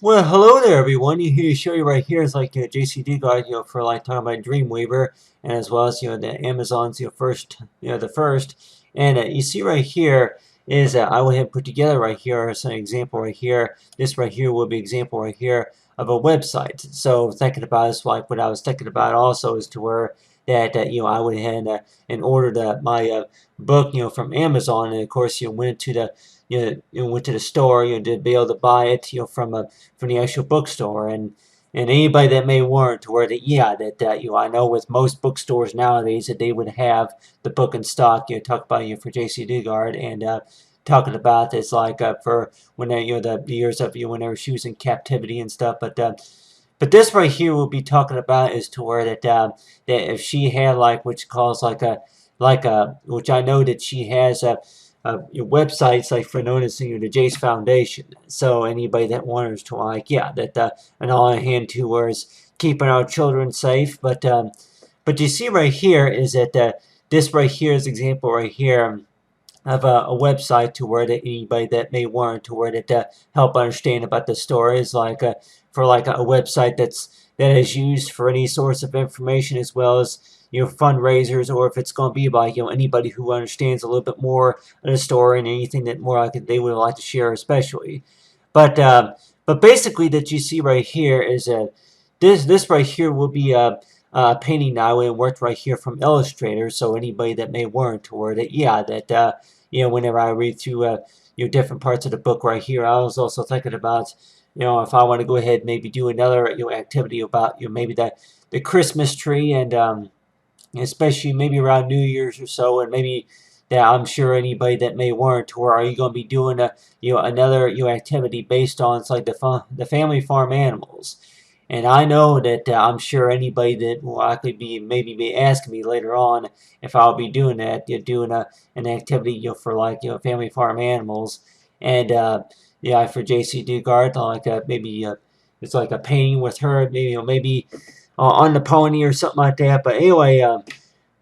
Well, hello there, everyone. You here show you right here is like Jaycee Dugard, for like talking about Dreamweaver, and as well as the Amazon's first, the first, and you see right here is I went ahead and put together right here as an example right here. This right here will be example right here of a website. So thinking about is like what I was thinking about also is to where that I went ahead and ordered my book from Amazon, and of course went to the went to the store to be able to buy it from the actual bookstore. And anybody that may warrant to where that that I know with most bookstores nowadays that they would have the book in stock. Talk about for Jaycee Dugard, and talking about this like for when they, the years of whenever she was in captivity and stuff. But this right here we'll be talking about is to where that if she had like what you calls like a which I know that she has your websites like for noticing the Jace Foundation. So anybody that wants to that and all I hand to is keeping our children safe. But you see right here is that this right here is example right here of a website to where that anybody that may want to where that help understand about the story is like for like a website that is used for any source of information as well as fundraisers, or if it's going to be like anybody who understands a little bit more of the story and anything that more like they would like to share especially. But basically that you see right here is this right here will be painting now and worked right here from Illustrator. So anybody that may warrant toward it, whenever I read through different parts of the book right here, I was also thinking about if I want to go ahead and maybe do another activity about maybe the Christmas tree, and especially maybe around New Year's or so, and maybe that I'm sure anybody that may warrant, or are you going to be doing a another activity based on it's like the family farm animals. And I know that I'm sure anybody that will likely be asking me later on if I'll be doing that, doing an activity for like family farm animals. And for Jaycee Dugard, like maybe it's like a painting with her, maybe maybe on the pony or something like that. But anyway,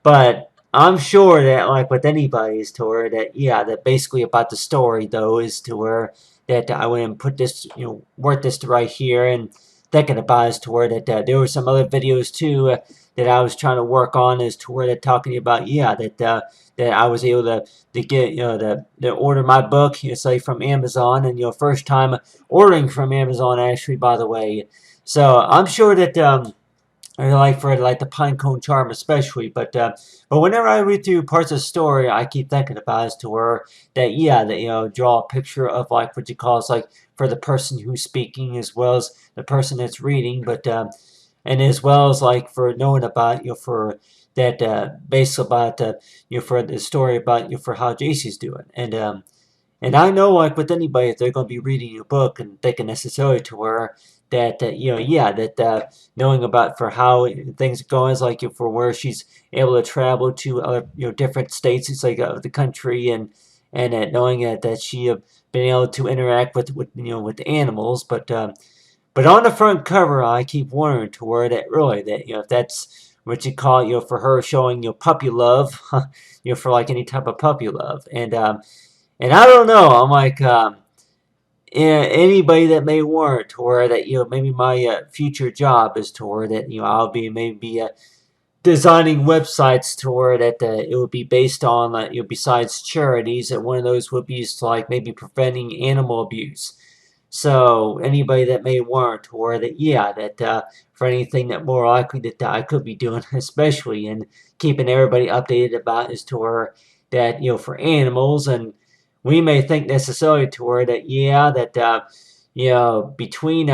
but I'm sure that like with anybody's tour that that basically about the story though is to where that I went and put this work this right here, and thinking about is to where that there were some other videos too that I was trying to work on is to where they're talking about that I was able to get to order my book say from Amazon, and first time ordering from Amazon actually, by the way. So I'm sure that I like for like the Pinecone Charm especially, but whenever I read through parts of the story, I keep thinking about as to where that that draw a picture of like what you call it's like for the person who's speaking as well as the person that's reading, but and as well as like for knowing about for that base about for the story about for how Jaycee's doing, and I know, like with anybody, if they're going to be reading a book and thinking necessarily to where that, that knowing about for how things are going is like for where she's able to travel to other, different states, it's like of the country, and knowing that she have been able to interact with the animals, but on the front cover, I keep wondering to where that really that if that's what you call for her showing puppy love, for like any type of puppy love, and I don't know. I'm like, anybody that may warrant to where that maybe my future job is to where that I'll be maybe designing websites to where that it would be based on besides charities, that one of those would be like maybe preventing animal abuse. So anybody that may warrant to where that that for anything that more likely that I could be doing, especially in keeping everybody updated about is to where that for animals. And we may think necessarily to where that that between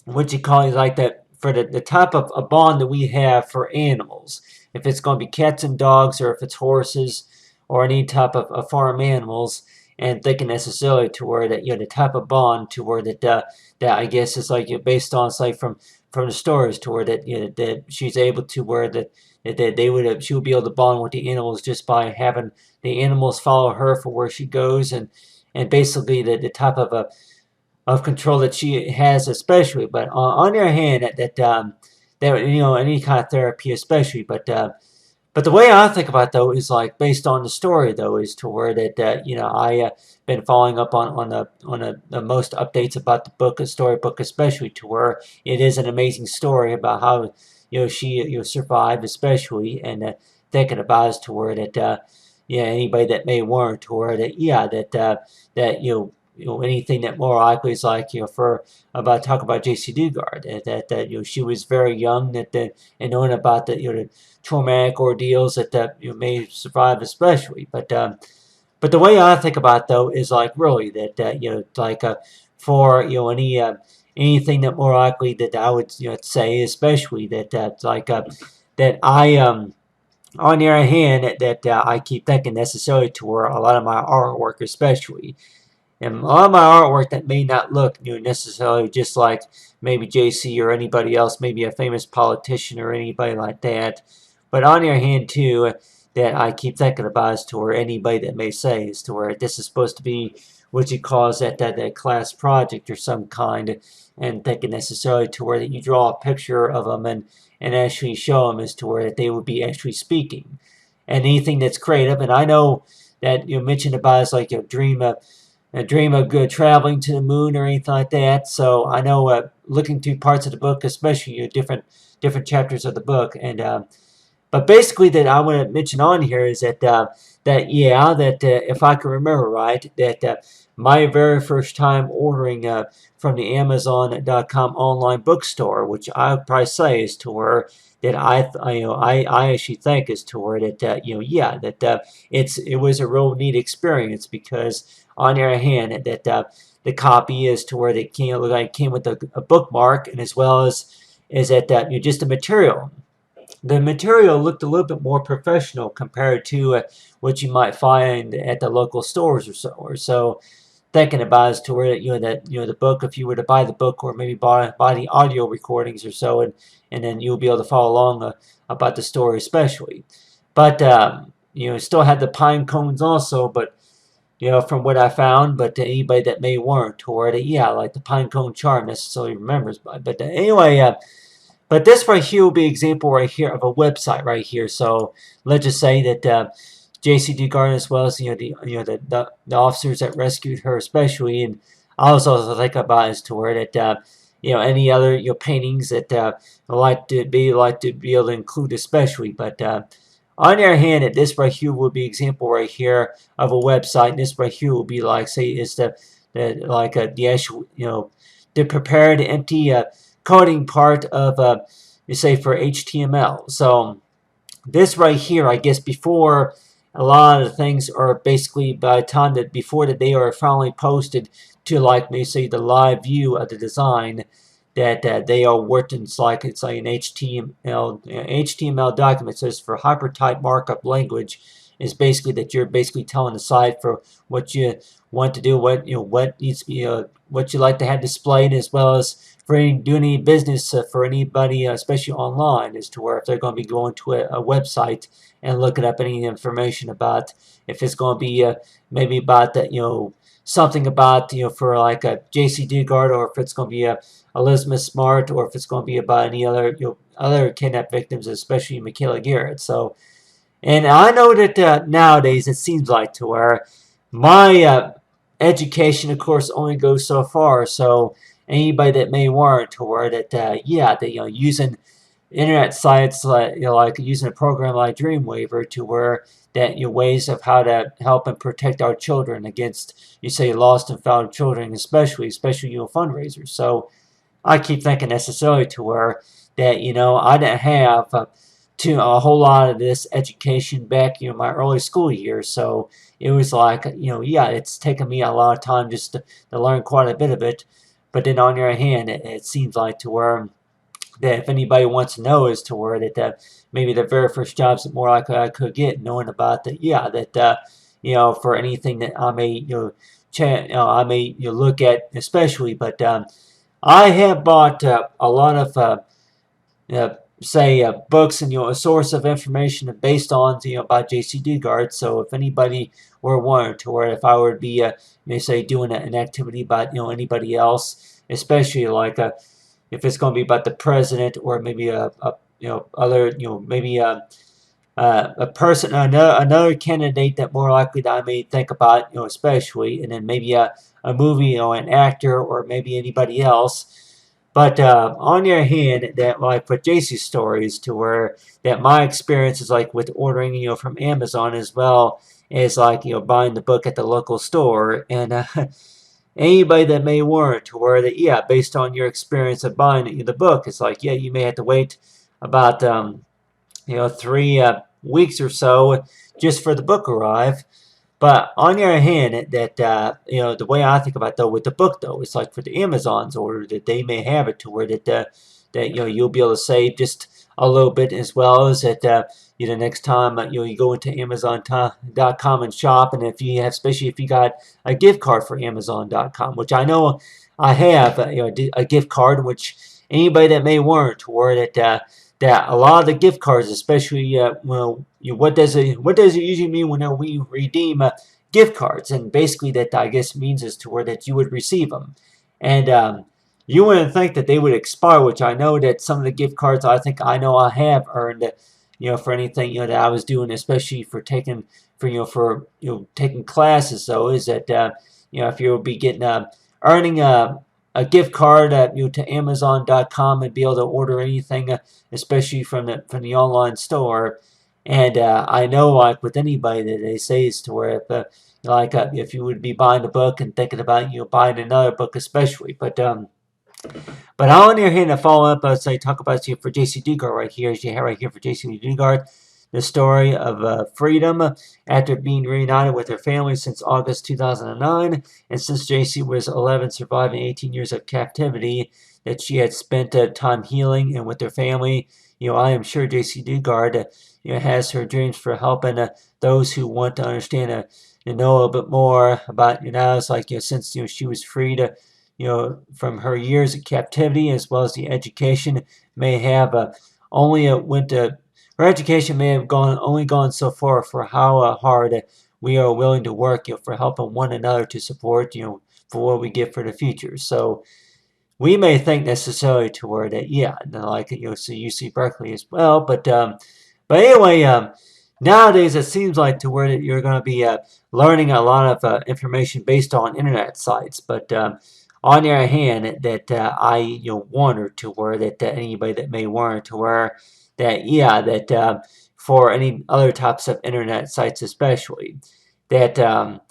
what you call it like that for the type of a bond that we have for animals, if it's going to be cats and dogs or if it's horses or any type of farm animals, and thinking necessarily to where that the type of bond to where that I guess is like based on say from the stories to where that that she's able to where that they would have, she would be able to bond with the animals just by having the animals follow her for where she goes, and basically the type of control that she has especially. But on the other hand that any kind of therapy especially, But the way I think about it, though, is like based on the story, though, is to where that I been following up on the most updates about the book, a storybook, especially to where it is an amazing story about how she survived, especially, and thinking about is to where that anybody that may want to where that that anything that more likely is like for about talk about Jaycee Dugard that she was very young and knowing about the traumatic ordeals that you may survive, especially. But the way I think about it, though is like really that like for anything that more likely that I would say, especially that I on the other hand that I keep thinking necessarily to where a lot of my artwork, especially. And a lot of my artwork that may not look necessarily just like maybe JC or anybody else, maybe a famous politician or anybody like that. But on the other hand, too, that I keep thinking about is to where anybody that may say is to where this is supposed to be what you call that class project or some kind, and thinking necessarily to where that you draw a picture of them and actually show them as to where that they would be actually speaking. And anything that's creative, and I know that you mentioned about is like a dream of good traveling to the moon or anything like that. So I know looking through parts of the book, especially different chapters of the book, and but basically that I want to mention on here is that if I can remember right, that my very first time ordering from the Amazon.com online bookstore, which I would probably say is to where that I actually think is to where that it was a real neat experience because on the other hand that the copy is to where it came with a bookmark, and as well as is that just the material. The material looked a little bit more professional compared to what you might find at the local stores or so. Thinking about is to where the book, if you were to buy the book or maybe buy the audio recordings or so, and then you'll be able to follow along about the story, especially. But still had the pine cones also, but from what I found, but to anybody that may want to where like the pine cone charm necessarily remembers. But anyway, but this right here will be an example right here of a website right here. So let's just say that Jaycee Dugard, as well as the officers that rescued her, especially, and I was also thinking about as to where that any other paintings that I like to be able to include, especially. But on the other hand, that this right here will be an example right here of a website, and this right here will be like say is the actual the prepared empty coding part of you say for HTML. So this right here, I guess before a lot of the things are basically by the time that before that they are finally posted to like maybe say the live view of the design that they are working. It's like an HTML document. So it's for hypertype markup language. Is basically that you're basically telling the site for what you want to do, what needs to be what you like to have displayed, as well as for doing any business for anybody, especially online, as to where if they're going to be going to a website and looking up any information about if it's going to be maybe about that something about for like a Jaycee Dugard, or if it's going to be a Elizabeth Smart, or if it's going to be about any other other kidnapped victims, especially Michaela Garrett. So, and I know that nowadays it seems like to where my education, of course, only goes so far. So anybody that may want to where that that using internet sites like using a program like Dreamweaver to where that ways of how to help and protect our children against say lost and found children, especially fundraisers. So I keep thinking necessarily to where that I didn't have to a whole lot of this education back my early school years. So it was like it's taken me a lot of time just to learn quite a bit of it. But then on the other hand, it seems like to where that if anybody wants to know as to where that maybe the very first jobs that more likely I could get, knowing about that for anything that I may I may look at especially. But I have bought a lot of say books and a source of information based on about Jaycee Dugard. So if anybody were wanting to where if I were to be say doing an activity about anybody else, especially like if it's going to be about the president or maybe other maybe a person, another candidate that more likely that I may think about, especially, and then maybe a movie, an actor, or maybe anybody else. But on the other hand, that like with Jaycee's stories, to where that my experience is like with ordering, from Amazon as well as like buying the book at the local store, and anybody that may warrant to where that yeah, based on your experience of buying the book, it's like yeah, you may have to wait about 3 weeks or so just for the book arrive. But on the other hand, that the way I think about though with the book though, it's like for the Amazon's order that they may have it to where that you'll be able to save just a little bit as well as that next time you go into Amazon.com and shop, and if you have, especially if you got a gift card for Amazon.com, which I know I have a gift card, which anybody that may warrant to where that a lot of the gift cards, especially what does it usually mean whenever we redeem gift cards? And basically, that I guess means is to where that you would receive them, and you wouldn't think that they would expire. Which I know that some of the gift cards I know I have earned, for anything that I was doing, especially for taking taking classes. Though is that if you'll be getting earning a gift card to Amazon.com and be able to order anything, especially from the online store. And I know like with anybody that they say is to where if you would be buying a book and thinking about buying another book especially, but on the other hand, to follow up, I'd say talk about for Jaycee Dugard right here, as you have right here for Jaycee Dugard, the story of freedom after being reunited with her family since August 2009, and since Jaycee was 11, surviving 18 years of captivity, that she had spent time healing and with her family. I am sure Jaycee Dugard has her dreams for helping those who want to understand and know a little bit more about it's like since she was freed from her years of captivity, as well as the education may have only went to her education may have only gone so far for how hard we are willing to work for helping one another to support for what we get for the future. So we may think necessarily to where that yeah, like so UC Berkeley as well, but anyway, nowadays it seems like to where that you're going to be learning a lot of information based on internet sites, but on the other hand, that I wonder to where that anybody that may wonder to where that yeah, that for any other types of internet sites especially, that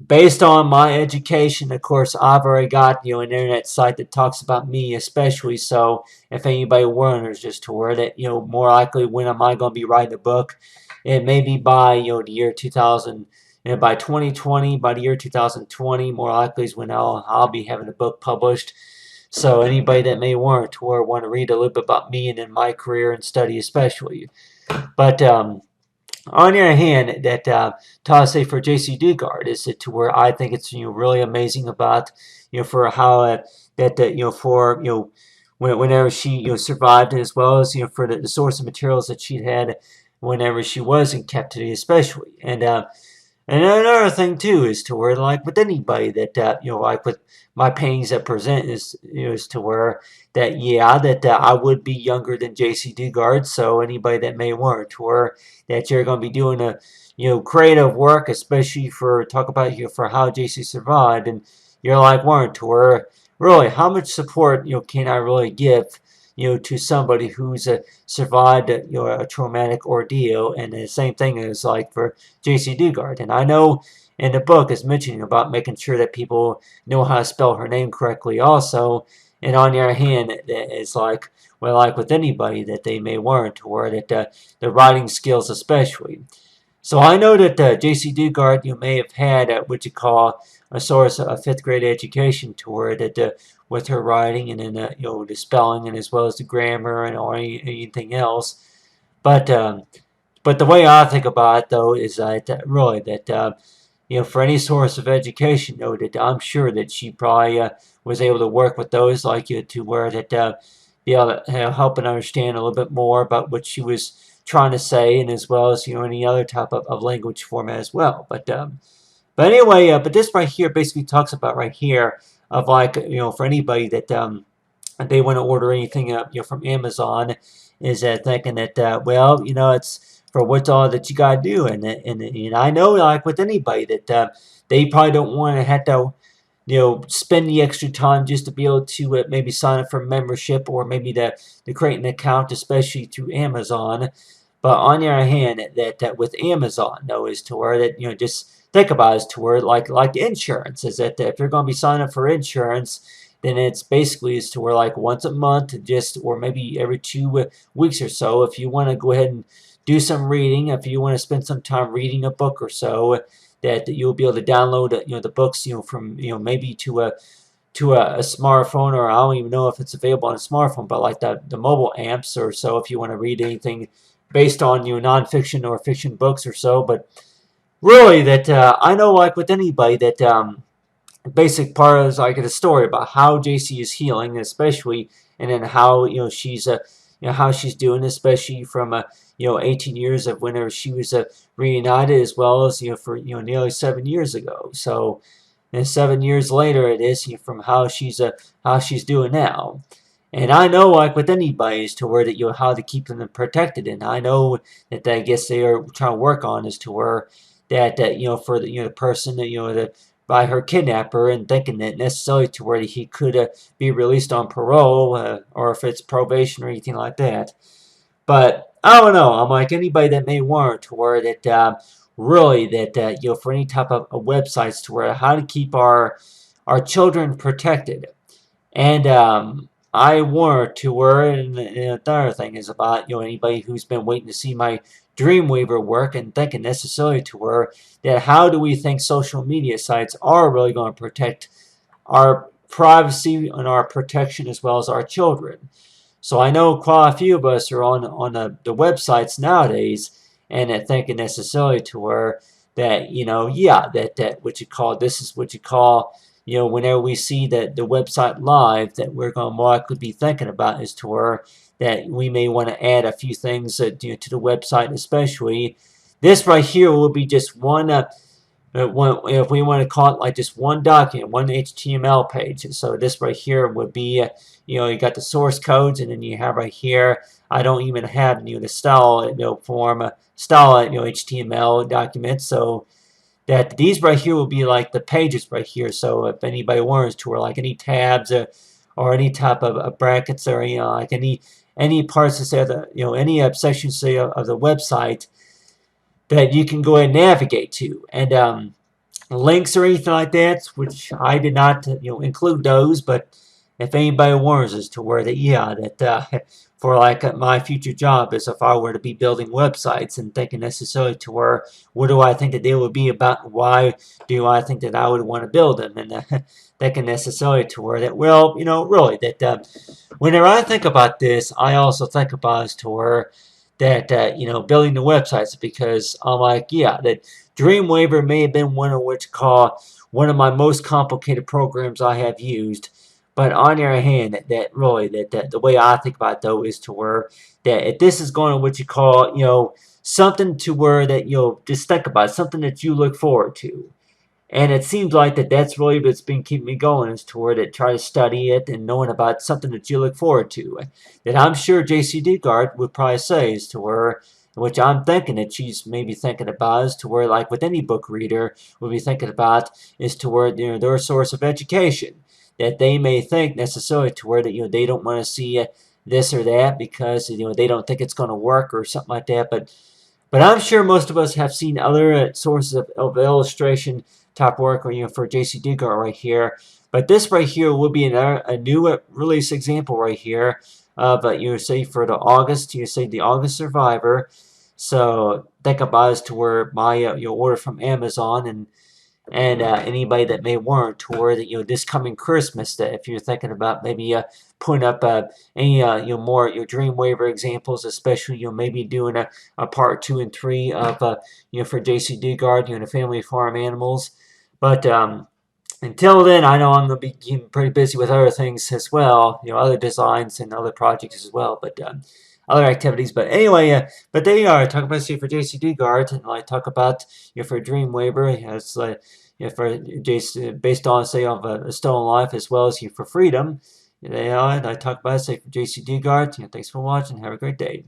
based on my education, of course, I've already got an internet site that talks about me especially. So if anybody wonders just to where that more likely when am I going to be writing a book, it may be by the year 2000. And by 2020, by the year 2020, more likely is when I'll be having a book published. So anybody that may want to read a little bit about me and in my career and study especially. But on the other hand, that to say for Jaycee Dugard is it to where I think it's really amazing about for how that for whenever she survived, as well as for the source of materials that she had whenever she was in captivity especially. And another thing too is to where like with anybody that like with my paintings that present is to where that yeah that I would be younger than Jaycee Dugard. So anybody that may want to where that you're going to be doing a creative work, especially for talk about for how Jaycee survived, and you're like wanting to where really how much support can I really give to somebody who's survived a traumatic ordeal. And the same thing is like for Jaycee Dugard. And I know in the book is mentioning about making sure that people know how to spell her name correctly also. And on the other hand, it's like well, like with anybody that they may warrant to where that the writing skills especially. So I know that Jaycee Dugard may have had what you call a source of fifth grade education to where that with her writing and then the spelling and as well as the grammar and or anything else. But the way I think about it though is that really that for any source of education though that I'm sure that she probably was able to work with those like you to where that be able to help and understand a little bit more about what she was trying to say, and as well as any other type of language format as well. But anyway, but this right here basically talks about right here of like for anybody that they want to order anything up from Amazon, is thinking that well it's for what's all that you gotta do. And I know, like with anybody, that they probably don't want to have to, spend the extra time just to be able to maybe sign up for membership, or maybe to create an account, especially through Amazon. But on the other hand, that with Amazon, though, is to where that, just think about, is to where like insurance, is that if you're going to be signing up for insurance, then it's basically is to where like once a month, just, or maybe every 2 weeks or so, if you want to go ahead and do some reading, if you want to spend some time reading a book or so, that you'll be able to download the books, from maybe to a smartphone, or I don't even know if it's available on a smartphone, but like the mobile apps or so, if you want to read anything based on nonfiction or fiction books or so. But really, that I know, like with anybody, that basic part is like a story about how Jaycee is healing, especially, and then how she's how she's doing, especially from 18 years of whenever she was reunited, as well as for nearly 7 years ago. So, and 7 years later, it is from how she's doing now. And I know, like with anybody, is to where that how to keep them protected. And I know that I guess they are trying to work on, is to where that for the person that by her kidnapper, and thinking that necessarily to where he could be released on parole, or if it's probation or anything like that. But I don't know. I'm like anybody that may want to where that really that for any type of websites, to where how to keep our children protected. And I want to where, and another thing is about anybody who's been waiting to see my Dreamweaver work, and thinking necessarily to where that how do we think social media sites are really going to protect our privacy and our protection, as well as our children. So I know quite a few of us are on the websites nowadays, and thinking necessarily to where that yeah, that what you call, this is what you call, whenever we see that the website live, that we're going to more likely be thinking about, is to where that we may want to add a few things to the website. Especially this right here will be just one if we want to call it like just one document, one HTML page. So this right here would be you got the source codes, and then you have right here, I don't even have the style form style HTML document. So that these right here will be like the pages right here. So if anybody wants to, or like any tabs or any type of brackets, or like any parts to say the any sections say of the website, that you can go ahead and navigate to. And links or anything like that, which I did not include those, but if anybody warns us to where that for like my future job, is if I were to be building websites, and thinking necessarily to where what do I think that they would be about, and why do I think that I would want to build them, and thinking necessarily to where that, well, really that whenever I think about this, I also think about as to where that building the websites, because I'm like, yeah, that Dreamweaver may have been one of one of my most complicated programs I have used. But on the other hand, that really that the way I think about it, though, is to where that if this is going to what you call something to where that just think about it, something that you look forward to. And it seems like that's really what's been keeping me going, is to where that try to study it and knowing about something that you look forward to. That I'm sure Jaycee Dugard would probably say, is to where, which I'm thinking that she's maybe thinking about, is to where like with any book reader would be thinking about, is to where their source of education, that they may think necessarily to where that they don't want to see this or that, because they don't think it's going to work or something like that. But I'm sure most of us have seen other sources of illustration type work, or for Jaycee Dugard right here. But this right here will be a new release example right here of say for the August, say the August Survivor. So think about it as to where my order from Amazon, and anybody that may want to where that this coming Christmas, that if you're thinking about maybe putting up any more Dreamweaver examples, especially maybe doing a part 2 and 3 of for Jaycee Dugard, the family farm animals. But until then, I know I'm going to be getting pretty busy with other things as well, other designs and other projects as well, but other activities. But anyway, but they are talking about for Jaycee Dugard, and like talk about for Dreamweaver, as for Jaycee, based on say of a stolen life, as well as for freedom. They are. I talk about say for Jaycee Dugard. Thanks for watching. Have a great day.